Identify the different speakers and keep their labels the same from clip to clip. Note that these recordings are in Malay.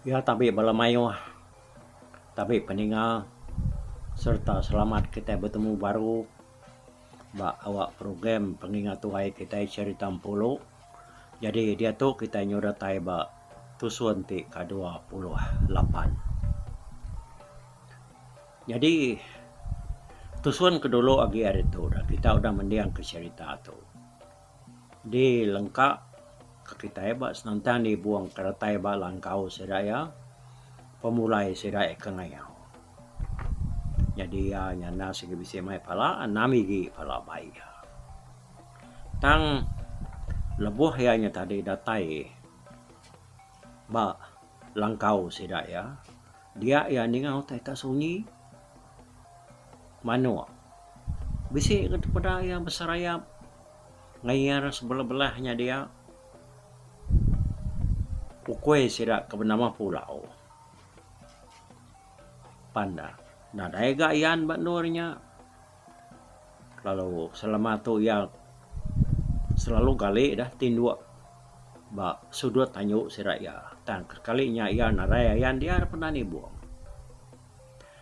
Speaker 1: Ya, tapi balamayo, tapi peningal serta selamat kita bertemu baru ba awak program pengingat tuai kita cerita puluh. Jadi dia tu kita nyurat ba tusuan ti ke-28. Jadi tusuan kedulu agi hari tu dah kita udah mendiang ke cerita tu. Di lengkap ke kita ba senantang dibuang keratai ba langkau sedaya pemulai sedaya kengayau. Jadi nyana sige bisi mai pala nami gi pala bai. Tang lebuh nya tadi datai ba langkau sedaya dia ya ningau ta sunyi mano bisi kepada yang besarayap ngayar sebelah-belahnya dia ukwe sira ke bernama pulau panda nah daega ian bandurnya lalu selama tu ya selalu gali dah tindua ba sudut tanyu sira ya tan kalinya ia naraya yan dia pernah ni buang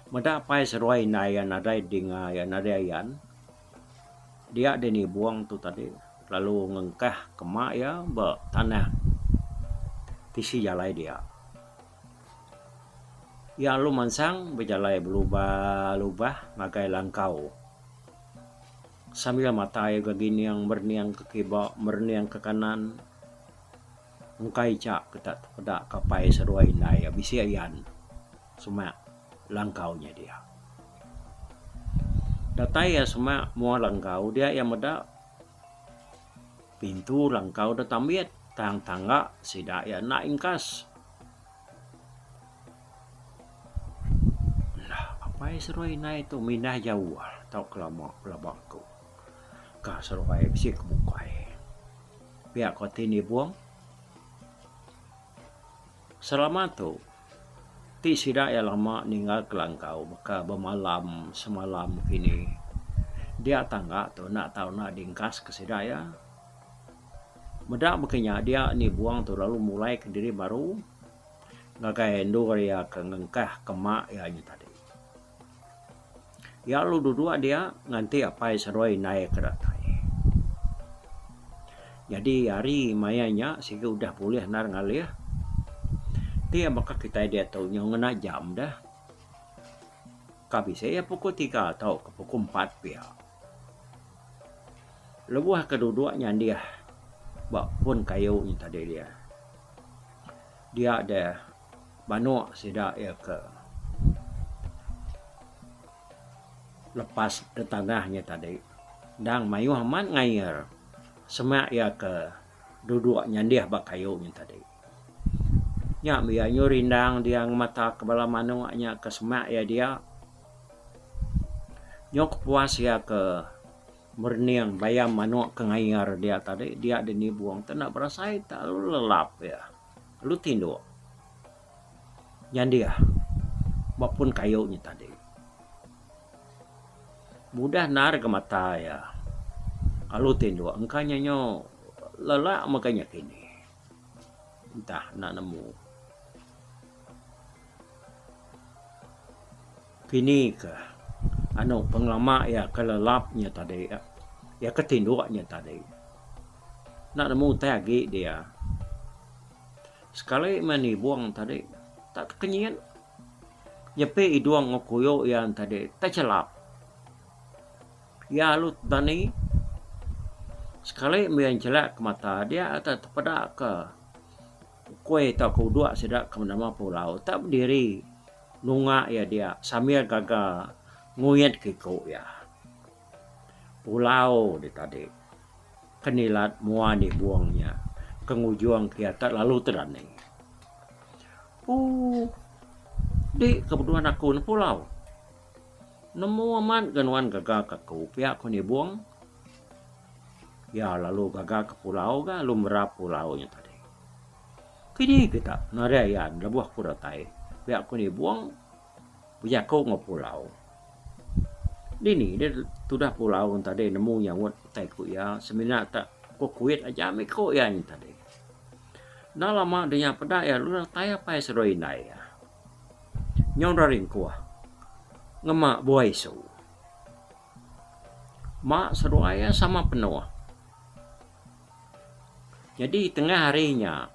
Speaker 1: mada pai seruai na ya nadai dinga ya nadayan dia deni buang tu tadi lalu ngengkah kemak ya ba tanah tisi jalai dia ya lu mansang berjalai berubah ngagai langkau sambil mata ya gini yang berniang ke kibak berniang ke kanan ngkai cak kita pada kapai seruai na ya bisi ayan semua langkaunya dia datai ya semua mua langkau dia yang meda pintu langkau dah tambiet tangga sida ya nak ingkas nah apa seruai na itu minah jauh tau kelama pelabakku ka seruai bisi kebukai pihak kota ini buang selama tu ti sida ya lama ninggal ke langkau maka bermalam semalam kini dia tangga tu nak tahu nak dingkas ke sida ya medak makanya dia ni buang tu lalu mulai ke diri baru ngagai endur ya ke ngengkah kemak ya nya tadi ya lu dua dia nganti apa seruai naik ke datai jadi hari mayanya sehingga udah boleh nar ngalih dia maka kita dia tahu yang ngena jam dah kabi saya pukul 3 atau ke pukul 4 pihak lebuh kedua-duanya dia bak pun kayu ni tadi dia ada banyak sida ya ke lepas ke tanahnya tadi dang mayu aman ngair semak ya ke duduknya dia bak kayu ni tadi nya biar nyurindang dia mata kebala manuanya ke semak ya dia nyok puas ya ke berniang bayam manuk ke ngayar dia tadi dia deni buang tak berasa tak lu lelap ya lu tinduk yang dia maupun kayunya tadi mudah nar ke mata ya kalau tinduk engkanya nyo lelak makanya kini entah nak nemu kini ke anu penglama ya kelelapnya tadi ya ketinduknya tadi nak nemu tagi dia sekali mani buang tadi tak kenyian nyepe iduang ngokuyo yang tadi tak celap ya lu tani sekali yang celak ke mata dia atau pada ke kue tak kudua sedak ke nama pulau tak berdiri nunga ya dia sambil gagal nguyet kiko ya pulau di tadi kenilat mua di buangnya kengujuang kiatat lalu terani di kebetulan aku ni pulau nemu aman ganuan gagal kaku pihak ku ni buang ya lalu gagal ke pulau ga lu merap pulaunya tadi kini kita narayan lebuh kudatai pihak ku ni buang punya kau pulau ini dia sudah pulau tadi nemu yang wat tai ku ya semina tak ko kuit aja me ko ya ni tadi Na lama dia pada ya lu taya pai seroi nai ya. Nyong raring kuah. Ngema buai su. Mak seroi ya sama penuh. Jadi tengah harinya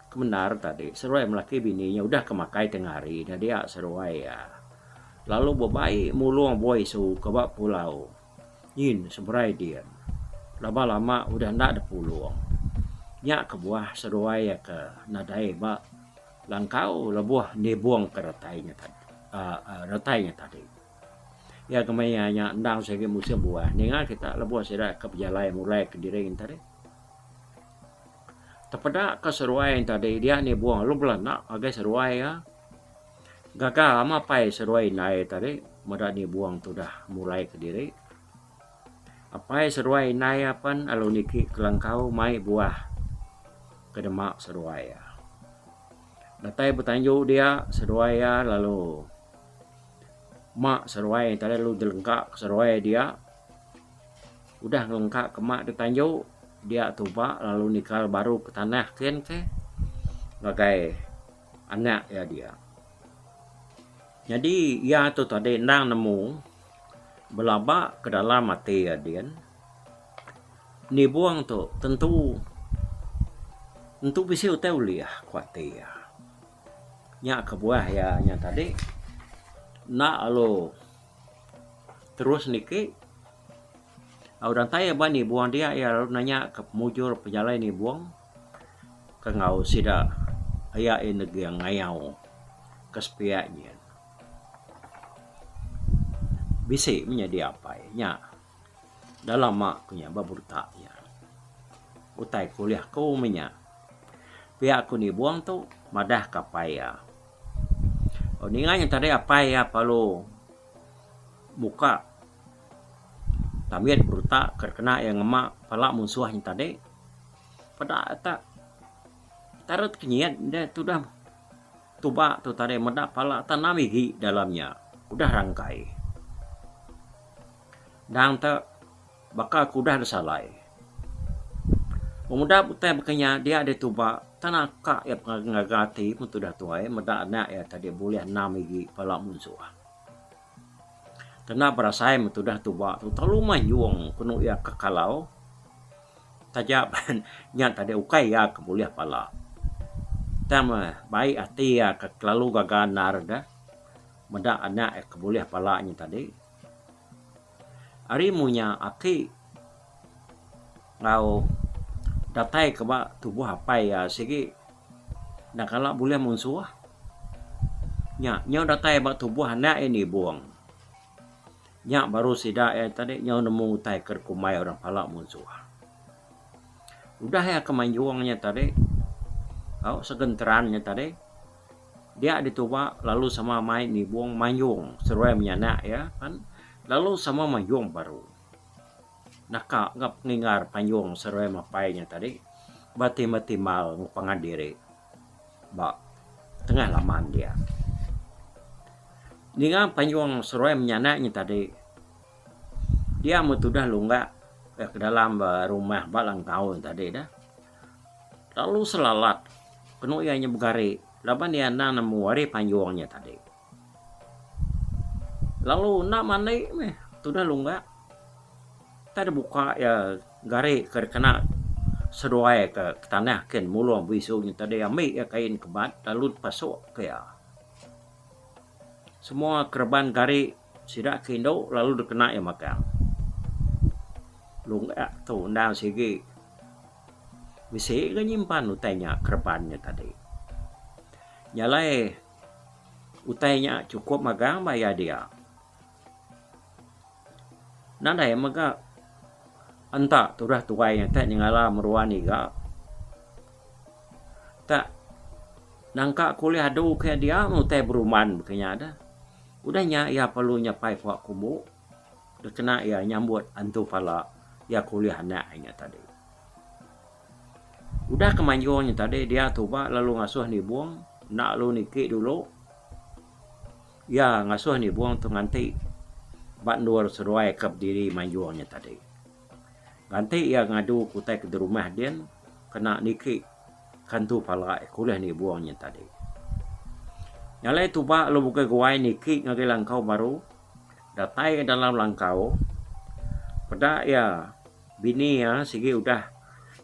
Speaker 1: kebenar tadi seroi melaki bininya udah kemakai tengah hari dan dia seroi ya. Lalu babai muluang buai su ke bak pulau. Yin seberai dia. Lama-lama udah ndak ada puluang. Nyak ke buah seroi ya ke nadai bak langkau lebuah nebuang ke ratainya tadi. Ya kemayanya ndang segi musim buah. Ningal kita lebuah sira ke pejalai mulai ke diri tadi. Tepada ke seruai tadi dia nebuang lu belana agai seruai ya. Gagal lama pai seruai naik tadi. Mada nebuang tu dah mulai ke diri. Apai seruai naik apan alu niki kelangkau mai buah ke demak seruai ya. Datai bertanju dia seruai ya lalu mak seruai tadi lu dilengkak seruai dia udah lengkak ke mak ditanju dia tuba lalu nikah baru ke tanah ken ke bagai anak ya dia. Jadi ya tu tadi nang nemu belaba ke dalam mati ya dia. Ni buang tu tentu bisa utai uliah kuati ya. Nyak ke buah ya nya tadi nak lo terus niki dan tanya bani buang dia ya lalu nanya ke mujur penyalai ni buang ke ngau sida aya energi yang ngayau ke sepiaknya bisa menjadi apa ya dalam mak punya baburtaknya utai kuliah kau menya pihak aku ni buang tu madah kapaya. Oh ninganya tadi apa ya palu buka tamiat berutak kena yang emak pala musuhnya tadi pada tak taruh kenyiat dia tu dah tuba tu tadi medak pala tanami gi dalamnya udah rangkai dan tak bakal kudah desalai pemuda butai bekenya dia ada tuba tanaka ya pengagati pun sudah tuai medak anak ya tadi boleh nami gi pala musuh Tena berasai metudah tuba tu terlalu manjuang kuno ya kekalau tajak nya tadi ukai ya kebuliah pala tama baik hati ya ke lalu gaganar dah medak anak ya kebuliah palanya tadi arimunya aki ngau datai ke bak tubuh apa ya segi nak kalau boleh musuh nya datai bak tubuh anak ini buang nya baru sida ya tadi nya nemu utai kerkumai orang pala musuh udah ya kemanjuangnya tadi kau segenterannya tadi dia dituba lalu sama main ni buang manjung seruai menyanak ya kan lalu sama manjung baru nakak ngap ngingar panjung seruai mapainya tadi bati mal ngupangan diri bak tengah laman dia ninga panjung seruai menyanaknya tadi dia mutudah lunggak ke dalam rumah balang tahun tadi dah lalu selalat penuh ianya bugari laban dia nang nemu wari panjungnya tadi lalu nak mandi sudah lunggak tadi buka ya gari kena seruai ke tanah ken mulu bisunya tadi ambil ya kain kebat lalu pasuk ke ya semua kerban gari sidak kindo lalu dikena ya makan lunggak tu ndang sigi bisa ke nyimpan utainya kerbannya tadi nyalai utainya cukup magang bayar dia nanda yang maga anta turah tuai yang tak nyala meruani ga tak nangka kuliah adu ke dia utai beruman bekenya ada udahnya ya perlu nyapai kuak kubu kena ya nyambut antu pala ya kuliah anaknya tadi udah kemanjuannya tadi dia tuba lalu ngasuh ni buang nak lu niki dulu ya ngasuh ni buang tu nganti bat luar seruai kap diri manjuannya tadi ganti ya ngadu kutai ke rumah dia kena niki kantu pala kuliah ni buangnya tadi. Nyalai tu ba lo buka guai ni ki ngagai langkau baru datai ke dalam langkau pada ya bini ya sigi udah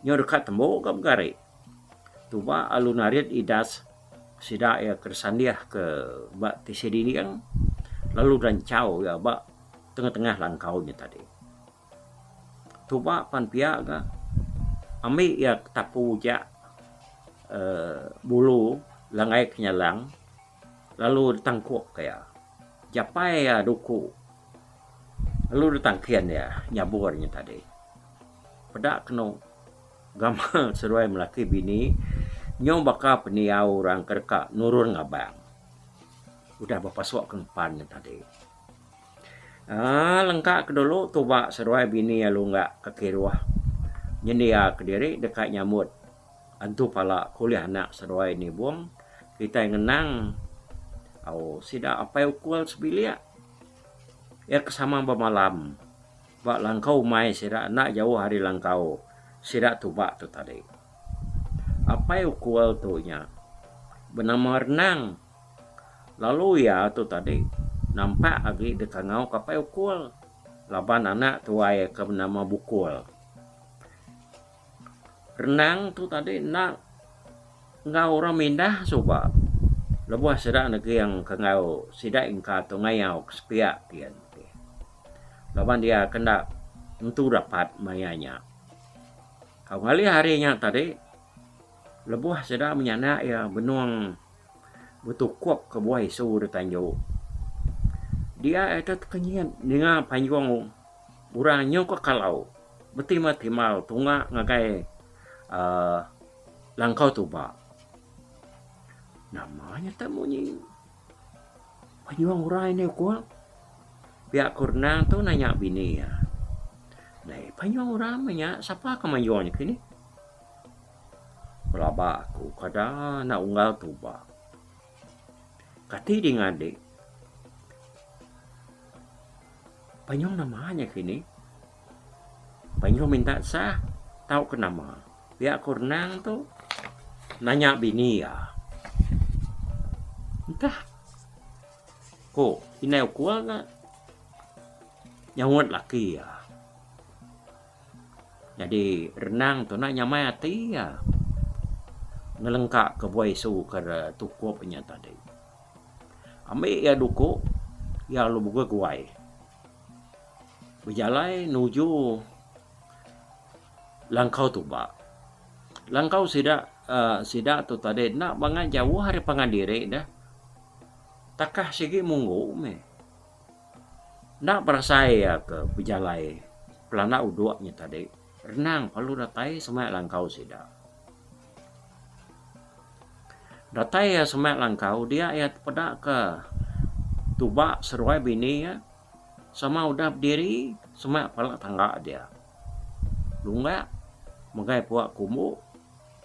Speaker 1: nyor dekat tembok ke gari tu ba alun narit idas sida ya kersandiah ke ba tisidi ni kan lalu rancau ya ba tengah-tengah langkau nya tadi tu ba pan pia ga ami ya tapu ja bulu langai kenyalang lalu ditangkuk kayak japai ya duku lalu ditangkian ya nyaburnya tadi pada kena gamal seruai melaki bini nyong baka peniau orang kerka nurun ngabang udah bapaswak ke depannya tadi lengkap ke dulu tuba seruai bini ya lu nggak kekiruah nyendia ke diri dekat nyamut antu pala kuliah anak seruai ni buang kita yang ngenang sida apa ukual sebilia ya kesama malam bak langkau mai sida nak jauh hari langkau sida tuba tu tadi apa ukual tu nya bernama renang lalu ya tu tadi nampak lagi dekat ngau kapai ukual laban anak tu ay ke bernama bukul renang tu tadi nak ngau orang mindah coba lebuh sida negeri yang kengau sida ingka tu ngayau kespiak kian lawan dia kena tentu dapat mayanya kau ngali harinya tadi lebuh sida menyana ya benuang betul kuap ke buah isu ditanju dia itu kenyian dengan panjang urangnya kok kalau betima-timal tunga ngagai langkau tuba namanya tamunya panjang urang ini kuat pihak kurna tu nanya bini ya nah panjang urang banyak siapa kemanjuannya kini pelaba aku kada nak unggal tuba kati dengan adik panjang namanya kini panjang minta sah tahu ke nama pihak kurnang tu nanya bini ya entah kok ini aku nggak nyawat laki ya jadi renang tu nak nyamai hati ya ngelengkak ke buai su ke tuku punya tadi ambil ya duku ya lu buka guai berjalan nuju langkau tu ba langkau sida tu tadi nak bangan jauh hari pangandiri dah takah sigi munggu me nak berasai ya ke berjalan pelana uduaknya tadi renang perlu datai semak langkau sida datai ya semak langkau dia ya pada ke tuba seruai bini ya sama udah berdiri semak pala tangga dia lunga magai puak kumu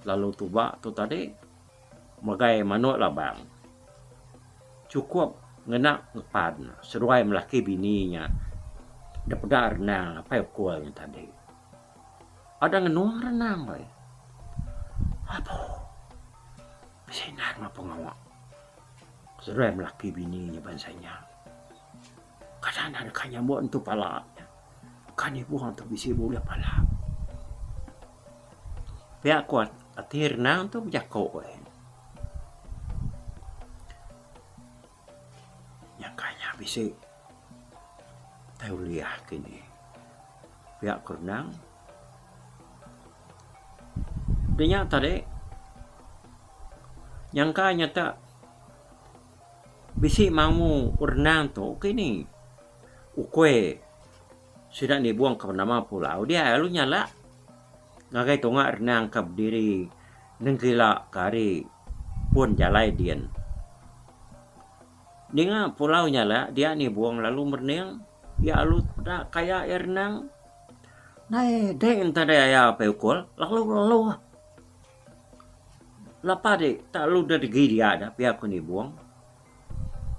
Speaker 1: lalu tuba tu tadi magai manuk labang cukup ngenak ngepan seruai melaki bininya dapat renang apa kualnya tadi ada ngenuang renang boy apa besinar mah pengawak seruai melaki bininya bansanya kadang ada kanya buat untuk palanya kan ibu untuk bisi boleh pala pihak kuat hati renang tu berjakau yang kanya bisi tahu liah kini pihak renang dia tadi yang kanya tak bisi mau renang tu kini ukwe sudah dibuang ke nama pulau dia lalu nyala ngagai tonga renang ke berdiri nengkila kari pun jalai dian dengan pulau nyala dia ni buang lalu merenang ya lalu dah kayak air renang naik deh entah dia ya peukul lalu lapa deh tak lu dari dia ada pihak ni buang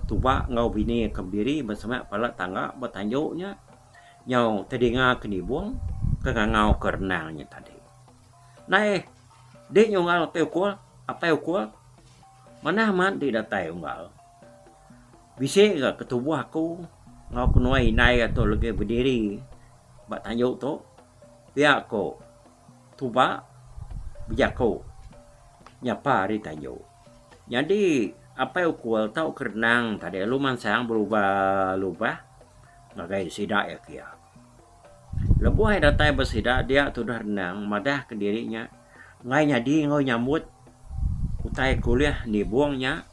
Speaker 1: tuba ngau bini ke berdiri bersama pala tangga bertanjuknya nyau tedinga kini buang ke ngau ke renangnya tadi naik Dek nyunggal apa ukul mana man di datai unggal bisa gak ketubuh aku ngau kunuai nai atau lagi berdiri bak tanjuk tu pihak ko tuba bijak ko nyapa di tanjuk. Jadi apa ukul tau kerenang tadi lu mansang berubah ngagai sidak ya kia lebuh datai bersidak dia tu dah renang madah ke dirinya ngai nyadi ngau nyambut utai kuliah ni buangnya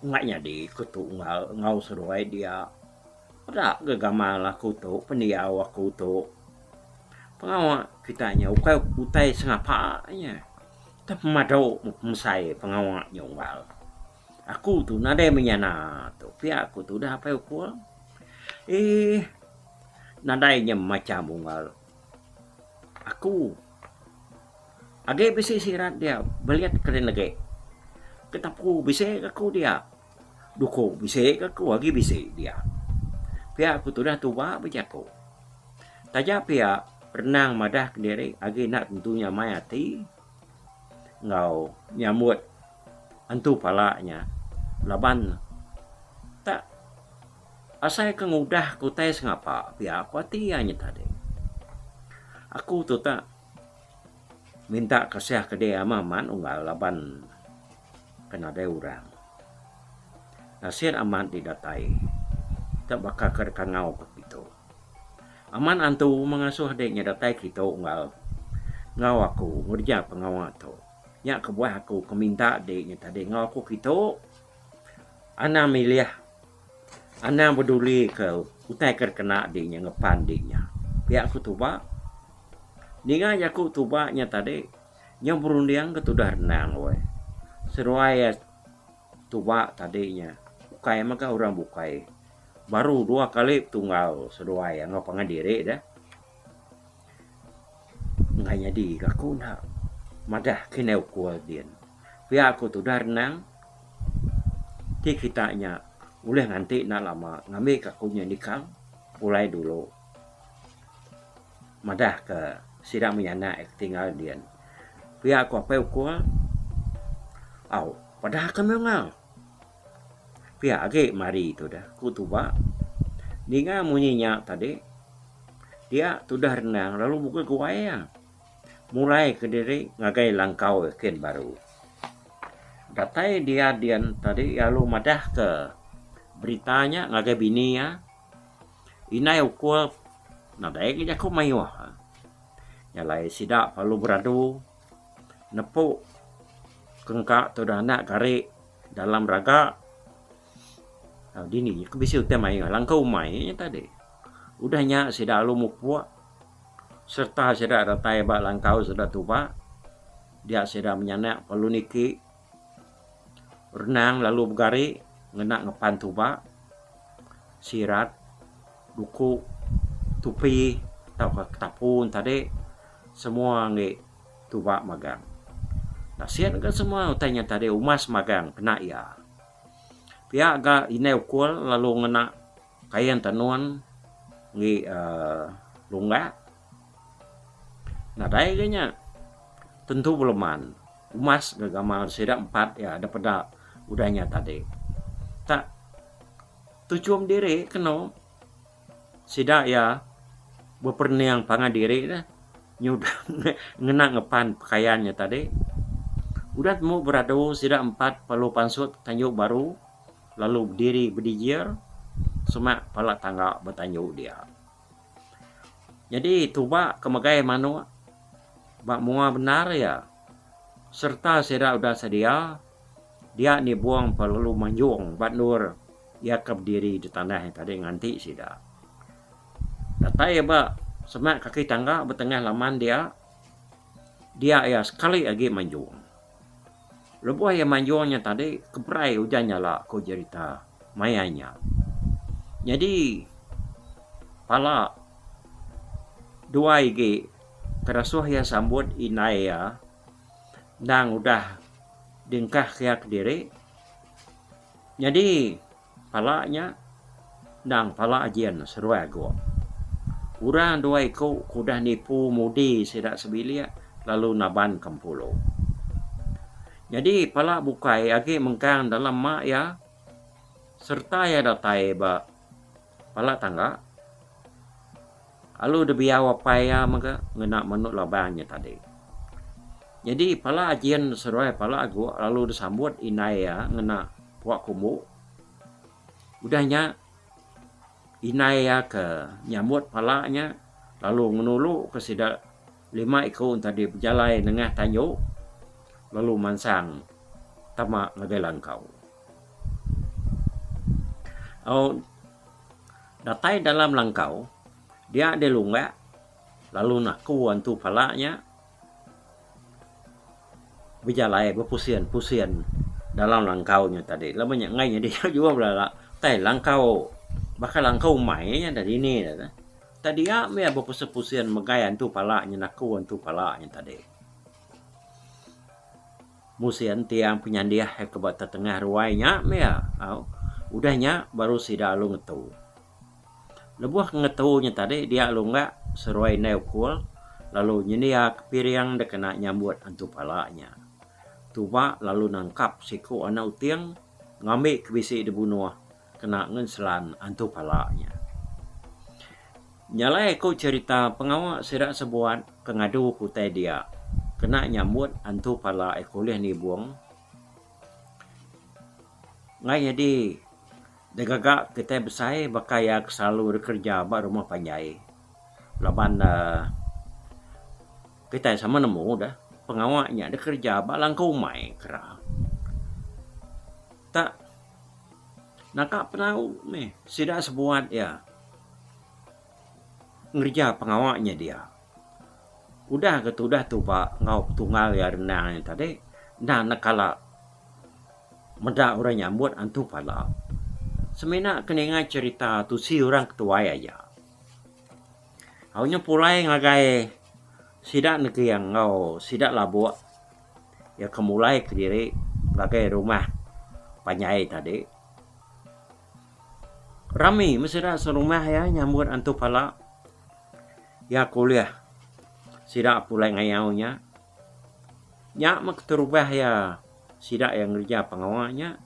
Speaker 1: ngai nyadi kutu ngau seruai dia pada gegama lah kutu pendiau aku tu pengawak kitanya utai sengapanya tapi madau mesai pengawak nyunggal aku tu nade menyana tu pihak aku tu dah apa ukul nadainya macam unggal aku age bisa sirat dia beliat keren lagi ketapu bisa aku dia duko bisa aku lagi bisa dia pihak aku tu dah tua berjaku taja pihak renang madah kendiri age nak tentunya mayati ngau nyamut antu palanya laban tak asai kengudah kutai sengapa pihak aku hatianya tadi aku tu tak minta kasih ke dia amaman unggal laban kena ada orang nasir aman didatai tak bakal kerkangau ke itu aman antu mengasuh adiknya datai kita unggal ngau aku ngerja pengawal tu nyak kebuah aku keminta adiknya tadi ngau aku kita ana milih ana peduli ke utai kerkena adiknya ngepan adiknya pihak aku tu ba Ninga aku tubaknya tadi yang berundiang ke tudah renang we. Seruai tubak tadinya. Bukai maka orang bukai. Baru 2 kali tunggal seruai yang ngapa ngadiri dah. Nganya di aku nak madah kena ukual dia. Pihak aku tudah renang. Ti kitanya boleh nanti nak lama ngambil kakunya nikah mulai dulu. Madah ke sidak menyana tinggal dia. Pihak aku apa ukul? Padahal kami ngal. Pihak age mari itu dah. Kutuba. Ninga munyinya tadi. Dia sudah renang lalu buka kuaya. Mulai ke diri ngagai langkau ken baru. Datai dia tadi lalu madah ke beritanya ngagai bini ya. Inai ukul nadai ke jaku mayuah. Nyalai sidak palu beradu nepuk kengkak tu dah nak garik dalam raga dini ke bisi utai mai langkau mai tadi udahnya sidak lu mukwa serta sidak datai ba langkau sudah tuba dia sidak menyanak palu niki renang lalu bergarik ngenak ngepan tuba sirat duku tupi tau ketapun tadi semua nge tuba magang. Nasihat kan semua utanya tadi umas magang kena ya. Pihak ga inai ukul lalu ngena kayan tanuan nge lunga. Nah dai kayaknya tentu beleman. Umas gagamal sidak 4 ya ada pada udahnya tadi. Tak tujuan diri kena sidak ya berperniang pangadiri dah. Nyudah ngena ngepan pakaiannya tadi udah mau beradu sidak 4 palu pansut tanjuk baru lalu berdiri berdijir semak pala tangga bertanjuk dia jadi tuba kemagai manu bak mua benar ya serta sidak udah sedia dia ni buang perlu manjung bat nur ia ke berdiri di tanah yang tadi nganti sidak datai ba semak kaki tangga bertengah laman dia ya sekali lagi manjung. Lebuh yang manjungnya tadi keberai hujannya lah kau cerita mayanya. Jadi pala 2 lagi kerasuh ya sambut inai ya nang udah dengkah kiak diri. Jadi palanya nang pala ajian seruai gua. Urang 2 ikut kudah nipu mudi sidak sebilia lalu naban kampulo. Jadi pala bukai agi mengkang dalam mak ya serta ya datai ba pala tangga alu de biawa paya maka ngena manuk labanya tadi. Jadi pala ajian seruai pala agu lalu disambut inai ya ngena puak kumu. Udahnya inai ya ke nyambut palanya lalu menulu ke sida 5 ikon tadi berjalan dengan tanyo lalu mansang tamak ngagelang kau. Datai dalam langkau dia ada lunga lalu nak kuan tu palanya berjalan berpusian dalam langkaunya tadi. Lamanya ngainya dia juga berala tai langkau bakal langkau mainnya dari ini dah. Tadi ya me berpusian megayan tu palanya nak kuan tu palanya tadi. Musian tiang penyandiah ke bata tengah ruainya me ya. Udahnya baru sida lu ngetu. Lebuh ngetunya tadi dia lu enggak seruai neukul lalu nyedia kepiriang dek kena nyambut antu palanya. Tuba lalu nangkap siku anak utiang ngambil kebisi dibunuh kena ngenselan antu palanya. Nyalai ko cerita pengawak sirak sebuat kengadu kutai dia kena nyambut antu pala kuliah ni buang. Ngai jadi degagak kita besai bakaya selalu bekerja ba rumah panjai. Laban kita sama nemu dah pengawaknya ada kerja ba langkau mai kera. Tak nakak penau me sida sebuat ya. Ngerja pengawaknya dia. Udah ketudah tu pak ngau tunggal ya renang tadi. Nah nakala meda orang nyambut antu pala. Semena keningat cerita tu si orang ketua aja. Haunya pulai ngagai sidak negeri yang ngau sidak labu ya kemulai ke diri ngagai rumah panyai tadi. Rami mesira serumah ya nyambut antu pala. Ya kuliah sidak pulai ngayaunya. Nyak mak terubah ya sidak yang kerja pengawalnya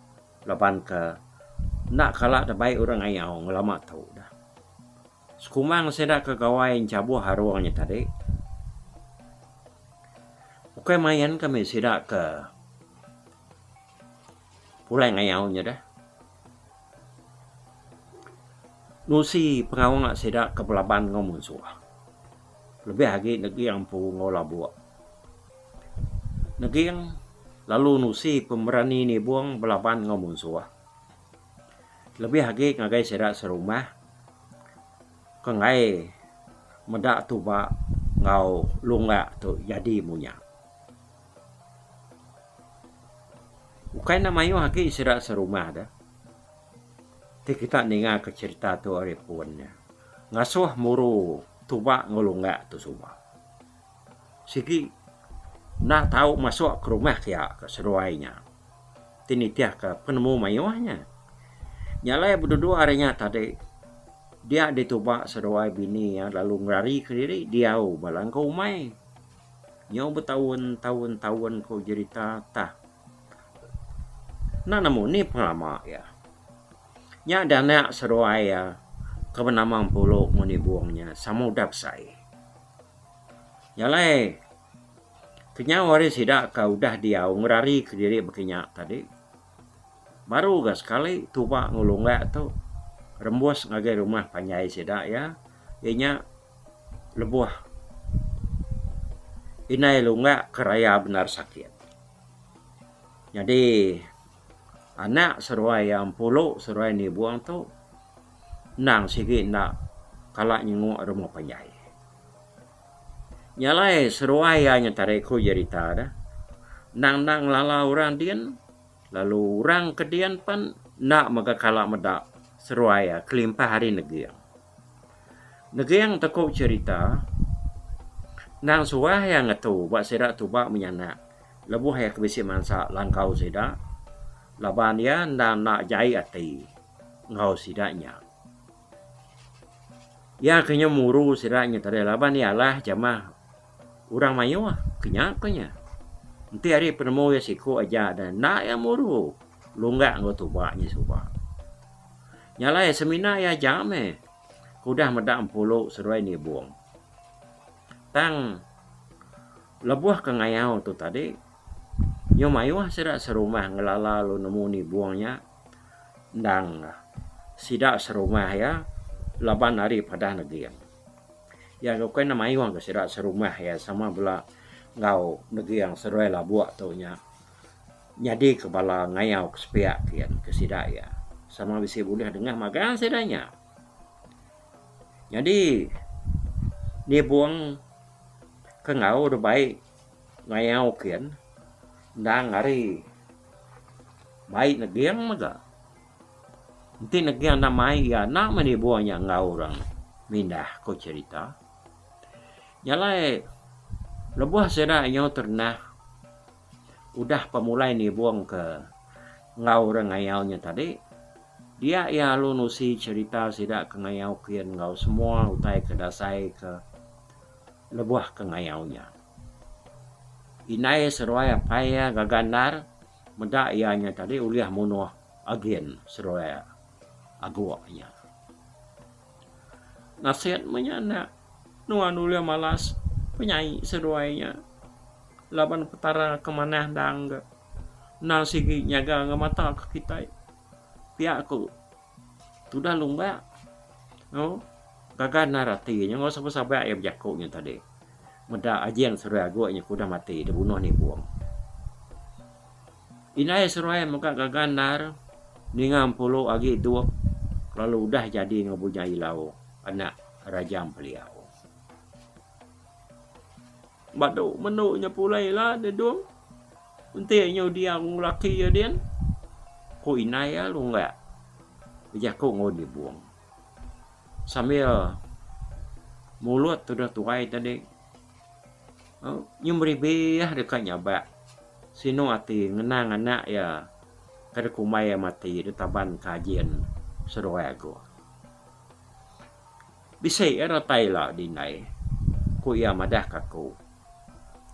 Speaker 1: lapan ke nak kalak terbaik orang ngayau ngelama tahu dah. Sekumang sidak ke gawai cabu haruangnya tadi. Bukai mayan kami sidak ke pulai ngayaunya dah. Nusi pengawal sidak ke pelaban ngomong suah. Lebih lagi negeri yang pu ngolah buat. Negeri yang lalu nusi pemberani ni buang belaban ngomong suah. Lebih lagi ngagai sedak serumah. Kengai medak tu ba ngau lunga tu jadi munya. Bukan namayo lagi sedak serumah dah. Ti kita ninga ke cerita tu hari puannya. Ngasuh muru tuba ngulunga tu semua. Sigi nak tahu masuk ke rumah ya ke seruainya. Tini tiah ke penemu mayuahnya. Nyalai berdua harinya tadi dia dituba seruai bini ya lalu ngelari ke diri dia balang kau mai. Nyau bertahun-tahun kau cerita tah. Nah namun ni pengalaman ya. Nya dana seruai ya kebenamang pulau muni buangnya sama udah sai. Nyalai kenya wari sidak kau udah dia ngerari ke diri berkenyak tadi. Baru gas sekali tuba ngulunga tu rembus ngagai rumah panjai sidak ya. Ianya lebuh. Inai lunga keraya benar sakit. Jadi anak seruai yang pulau seruai ni buang tu nang sigi nak kalak nyenguk rumah panjai. Nyalai seruai yang tarik ku cerita dah. Nang lala orang dian lalu orang kedian pan nak maka kalak medak seruai kelimpah hari negeri. Negeri yang tekuk cerita nang suah yang ngatu bak sedak tu bak menyanak. Lebuh ya kebisi mansa langkau sedak. Laban ya nang nak jai ati ngau sidaknya. Ya kenya muru sidaknya tadi laban ya lah jamah Orang mayo kenyaknya. Nanti hari penemu ya siku aja dan nak ya muru. Lunggak nggak tuh baknya suba. Nyala ya semina ya jame. Kudah medam puluh seruai ni buang. Tang lebuah ke ngayau tu tadi. Nyo mayo serak serumah ngelala lu nemu ni buangnya. Dang sidak serumah ya. Laban hari pada negeri. Ya kau kena mayo ke sidak serumah ya sama bela ngau negeri yang seruai lah buat taunya. Jadi kepala ngayau ke sepiak kian ke sidak ya. Sama bisa boleh dengar makan sedanya. Jadi ni buang ke ngau udah baik ngayau kian. Dang hari baik negiang maga. Nanti negiang namai ya nama ni buangnya ngau orang mindah ko cerita. Nyalai lebuah seda nyau ternah udah pemulai ni buang ke ngau orang ngayaunya tadi. Dia ya lu nusi cerita sidak ke ngayau kian ngau semua utai ke dasai ke lebuah ke ngayaunya. Inai seruai paya gagandar medak ianya tadi uliah munuh agen seruai aguanya. Nasihat menyana nuan uliah malas penyanyi seruainya. Laban petara kemana dang na sigi nyaga ngamata ke kita. Pihak aku sudah lumba. No gagandar artinya nggak sampai ayam jakoknya tadi. Meda ajian seruai aguanya kuda mati dibunuh ni buang. Inai seruai muka gagandar ningam puluh agi dua lalu udah jadi ngebunyai lau anak raja beliau. Badu menuknya pulai lah dia dong. Untinya dia ngulaki ya dia. Ko inai ya lu enggak. Jakok ngau dibuang. Sambil mulut sudah tuai tadi. Nyumri ya dekat nyabak. Sino ati ngenang anak ya kada kumai mati di taban kajian seruai aku. Bisa era taila dinai. Ku ia madah kaku.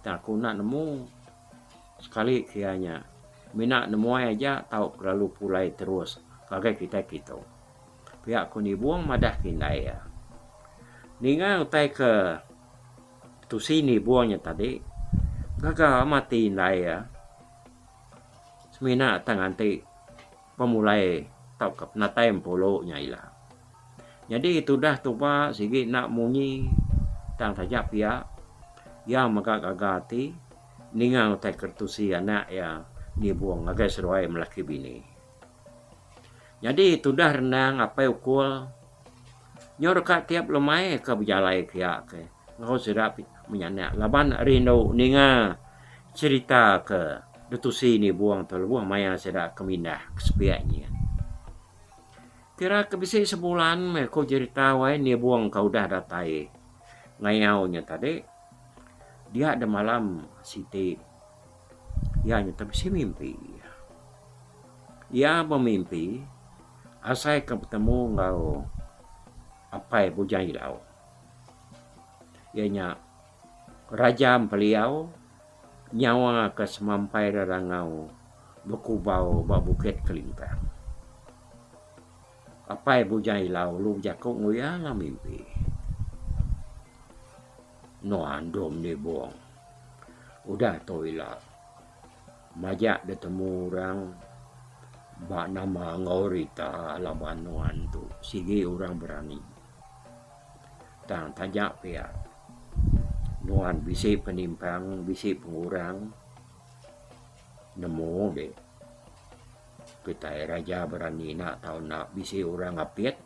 Speaker 1: Tak ku nak nemu sekali kianya. Mina nemu aja tahu lalu pulai terus kagai kita. Pihak ku ni buang madah kinai ya. Ninga utai ke tu sini buangnya tadi gagal mati nai ya semina tanganti pemulai tau kap natai polo nyailah. Jadi itu dah tuba sigi nak munyi tang saja pia ya maka gagati ningang utai kertusi anak ya ni buang agai seruai melaki bini. Jadi itu dah renang apa ukul nyor kat tiap lemai ke berjalai kia ke ngau sedap menyanak laban rino ninga cerita ke detusi ni buang terbuang maya sedap kemindah kesepiaknya. Kira kebisi sebulan mereka cerita wae ni buang kau dah datai ngayaunya tadi dia ada malam siti ya tapi si mimpi ya memimpi asai ketemu ngau apa bujai lau ianya raja beliau nyawa ke semampai rarangau bekubau babukit kelintang. Apa bujai lau lu jakok nguya lah mimpi. No andom ni buang. Udah toilet. Majak detemu orang bak nama ngorita labanuan tu. Sigi orang berani. Tang tajak pihak. Nuan bisi penimpang, bisi pengurang. Nemu deh. Kita raja berani nak tahu nak bisi orang apiat.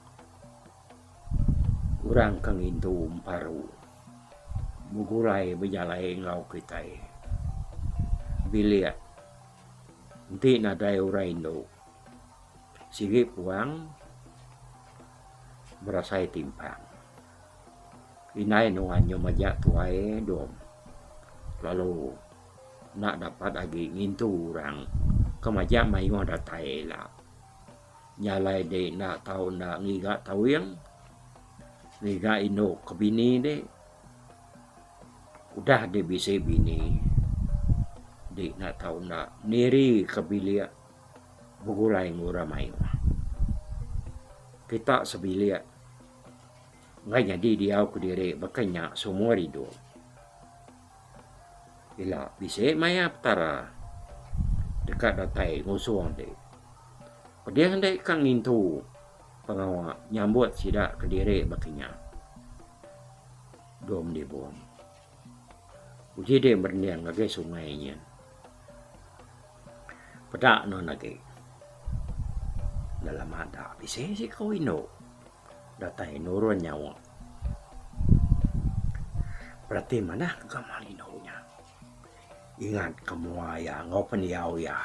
Speaker 1: Orang kengintu paru. Mugulai berjalai ngau kita. Biliat. Nanti nadai orang Indo. Sigi puang. Berasai timpang. Inai nuannya majak tuai dom. Lalu nak dapat lagi ngintu orang. Kemajak mayuan datai lah. Nyalai de nak tahu nak ngiga tahu yang. Ngiga ino kebini de. Udah di bisa bini di nak tahu nak niri kebilia bugulay ngura mayo. Kita sebilia nggak jadi dia aku diri bakanya semua rido. Ila bisa maya tara dekat datai ngusuang de. Dia hendak kang intu pengawa nyambut sidak ke diri bakanya. Dom di bom. Uji dia berniang lagi sungainya. Pedak no lagi. Dalam ada bisa si kau ino. Datai nurun nyawa. Berarti mana kegamalinonya? Ingat kamu ya ngopen yau ya.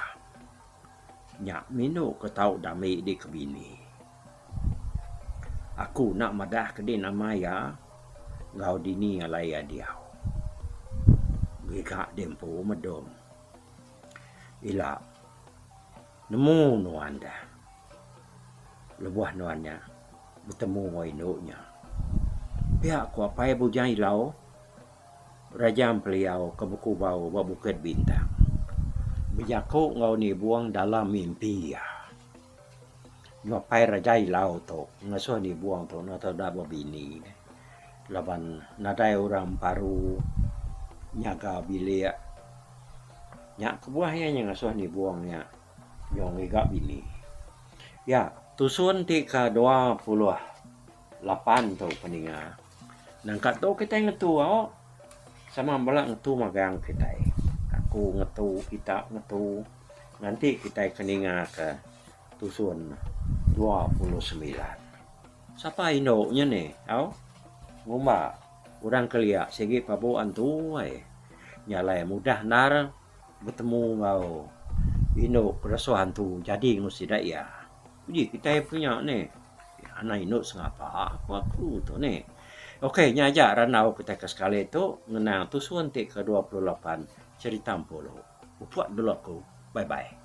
Speaker 1: Nyak minu ke tau dami di kebini. Aku nak madah ke di nama ya. Ngau dini alaya diau. Gika dempo medom. Ila nemu nuanda. Lebuah nuannya bertemu wainonya. Pihak ku apa bujang ilau. Rajam peliau ke buku bau bukit bintang. Bijaku ngau ni buang dalam mimpi ya. Ngapai rajai lau to ngasuh ni buang to na to dabo bini. Laban nadai orang paru nyaga bilia. Nyak kebuahnya yang ngasuh ni buangnya nyong iga bini. Ya, tusun ti ka 28 to peninga. Nangkat to kita ngetu sama balak ngetu magang kita. Aku ngetu, kita ngetu. Nanti kita keninga ke tusun 29. Siapa ino-nya nih? Ngumba. Orang kelia segi pabuan tu nyalai mudah nar bertemu ngau ino kerasuhan tu jadi ngusida ya. Jadi kita punya nih. Anak ino sengapa aku tu nih. Oke, nyajak ranau kita ke sekali itu ngenang tusuan ke 28 cerita polo. Upuat dulu aku. Bye-bye.